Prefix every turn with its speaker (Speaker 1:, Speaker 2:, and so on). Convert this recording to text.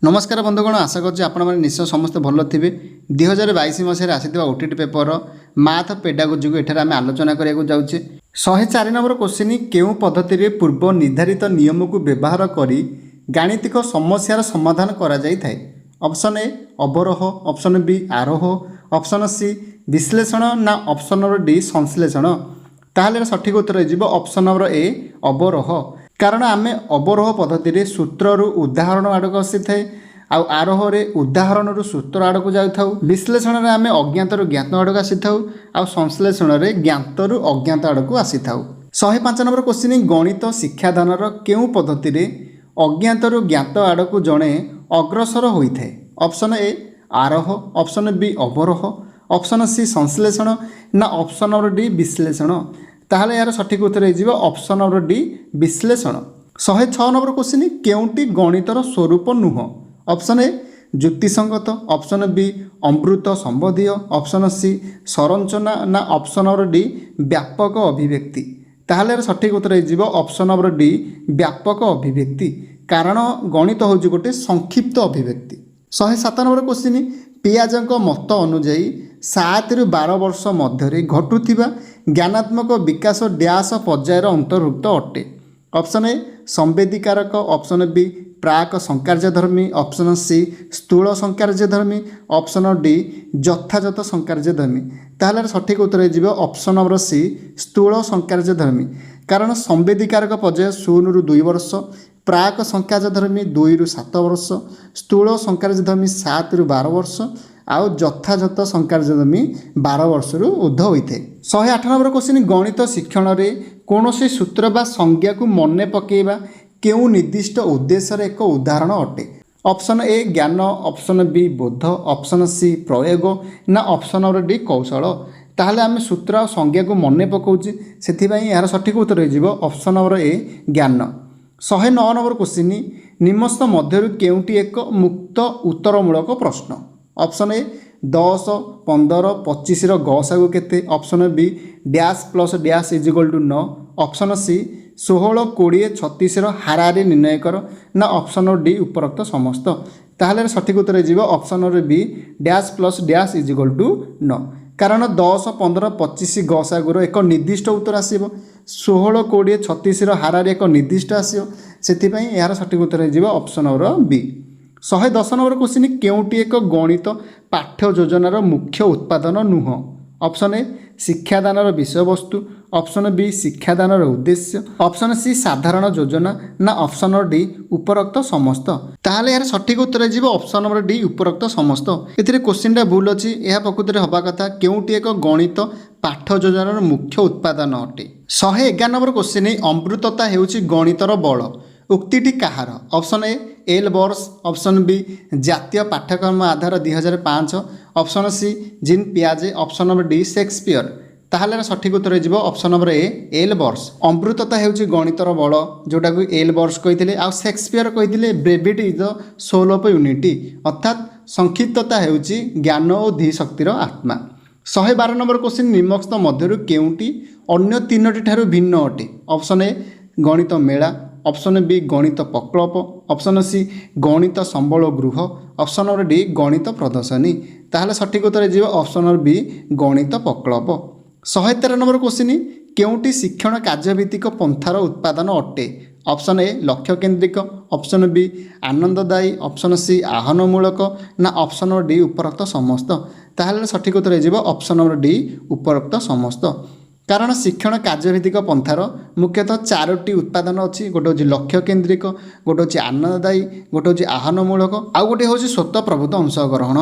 Speaker 1: नमस्कार बंधुगण, आशा कर निश्चय समस्त भल थे। 2022 मसीह आसीथिबा ओटीटी पेपर मैथ पेडागोजी को एठार आम आलोचना करने जाऊे। 104 नंबर क्वेश्चन, केउं पद्धति रे पूर्व निर्धारित नियम को व्यवहार करी गाणितिक समस्यार समाधान करा जाई थाए। ऑप्शन ए अवरोह, ऑप्शन बी आरोह, ऑप्शन सी विश्लेषण ना ऑप्शन नंबर डी संश्लेषण। ताहले सठिक उत्तर हो ऑप्शन नंबर ए अवरोह। कारण आम अवरोह पद्धति रे सूत्र रु उदाहरण आड़क आसी थाए, आरोह रे उदाहरण रु सूत्र आड़क जाऊ। विश्लेषण रे आम अज्ञात रु ज्ञात आड़क आसी था, संश्लेषण रे ज्ञात रु अज्ञात आड़क आसी था। 105 नंबर क्वेश्चन, गणित शिक्षादानर केउं पद्धति रे अज्ञात रु ज्ञात आड़क जड़े अग्रसर होता है। ऑप्शन ए आरोह, ऑप्शन बी अवरोह, ऑप्शन सी संश्लेषण ना ऑप्शन नंबर डी विश्लेषण। ताहले यार सठिक उत्तर हो ऑप्शन नंबर डी विश्लेषण। 106 नंबर क्वेश्चन, केउंटी गणितर स्वरूप नुह। ऑप्शन ए युक्तिसंगत, ऑप्शन बी अमृत संबंधी, ऑप्शन सी संरचना ना ऑप्शन नंबर डी व्यापक अभिव्यक्ति। ताहले सठिक उत्तर हो ऑप्शन नंबर डी व्यापक अभिव्यक्ति। कारण गणित हूँ गोटे संक्षिप्त अभिव्यक्ति। 107 नंबर क्वेश्चन, पियाजक मत अनुजाई 7 ରୁ 12 वर्ष मध्य घटुवा ज्ञानात्मक विकास डैश पर्यायर अंतर्भुक्त अटे। ऑप्शन ए संवेदीकारक, ऑप्शन बी प्राक संकार्यधर्मी, ऑप्शन सी स्थूल संकार्यधर्मी, ऑप्शन डी यथायथ संकार्यधर्मी। ताहले सठिक उत्तर हो ऑप्शन नंबर सी स्थूल संकार्यधर्मी। कारण संवेदीकारक पर्याय 0 ରୁ 2 वर्ष, प्राक संकार्यधर्मी 2 ରୁ 7 वर्ष, स्थूल संकार्यधर्मी 7 ରୁ 12 वर्ष, आउ यथायथ संकार्यधर्मी 12 वर्ष ऊर्ध होता है। 108 नंबर क्वेश्चन, गणित शिक्षण में कौन सूत्र बा संज्ञा को मन पकेबा केउं निर्दिष्ट उद्देश्य एक उदाहरण अटे। ऑप्शन ए ज्ञान, ऑप्शन बी बोध, ऑप्शन सी प्रयोग ना ऑप्शन नंबर डी कौशल। ताहले आम सूत्र और संज्ञा को मन पकाउचे, से यार सठिक उत्तर हो ऑप्शन नंबर ए ज्ञान। 109 नंबर क्वेश्चन, निम्नस्थ मध्य केउंटी एक मुक्त उत्तरमूलक प्रश्न। ऑप्शन ए 10, 15, 25 गसागु केते, option B dash plus dash is equal to 9, option C 16, 20, 36 हाराहारी निर्णय कर ना ऑप्शन डी उपरोक्त समस्त। ताहले सठिक उत्तर हो option number B dash plus dash is equal to 9। कारण 10, 15, 25 गसागुर एक निर्दिष्ट उत्तर आसो, 16, 20, 36 हाराहारी एक निर्दिष्ट आसो, से यार सठिक उत्तर हो option number B. 110 number question, केउंटी एक गणित पाठ्य योजनार मुख्य उत्पादन नुह। ऑप्शन ए शिक्षादानर विषय वस्तु, ऑप्शन बी शिक्षादानर उद्देश्य, ऑप्शन सी साधारण योजना ना ऑप्शन नंबर डी उपरोक्त समस्त। ताहले यार सठिक उत्तर हो ऑप्शन नंबर डी उपरोक्त समस्त। एथिरे क्वेश्चनटा भूल अच्छी, यह प्रकृति में हवा कथा केउंटी एक गणित पाठ्य योजनार मुख्य उत्पादन अटे। 111 नंबर क्वेश्चन, अमृतता हेउची गणितर बल, उक्तिटी कहार। ऑप्शन ए एल बोर्स, ऑप्शन बी जातीय पाठ्यक्रम आधार 2005, ऑप्शन सी जीन पियाजे, ऑप्शन नंबर डी शेक्सपियर। ताहले सठिक उत्तर हो ऑप्शन नंबर ए एल बोर्स। अमृतता हेउची गणितर बल, जोटा को एल बोर्स कही, आ शेक्सपियर कही brevity is the soul of unity, अर्थात संक्षिप्तता हेउची ज्ञान और धी शक्तिर आत्मा। 112 नंबर क्वेश्चन, निम्नस्थ मध्य केउंटी अन्य तीनोटी ठारू भिन्न अटे। ऑप्शन ए गणित मेला, ऑप्शन बी गणित प्रकल्प, ऑप्शन सी गणित संबल गृह, ऑप्शन नंबर डी गणित प्रदर्शनी। ताहले सठिक उत्तर हो ऑप्शन नंबर बी गणित प्रकल्प। 113 नंबर क्वेश्चन, केउंटी शिक्षण कार्यभित्तिक पंथार उत्पादन अटे। ऑप्शन ए लक्ष्य केन्द्रिक, ऑप्शन बी आनंददायी, ऑप्शन सी आह्वानमूलक ना ऑप्शन नंबर डी उपरोक्त समस्त। ताहले सठिक उत्तर हो ऑप्शन नंबर डी उपरोक्त समस्त। कारण शिक्षण कार्यभित्तिक पंथार मुख्यतः 4टी उत्पादन अच्छी, गोटे हूँ लक्ष्य केन्द्रिक, गोटे हूँ आनंददायी, गोटे हूँ आह्वानमूलक, आउ गोटे हूँ स्वतः प्रभुत्व अंशग्रहण।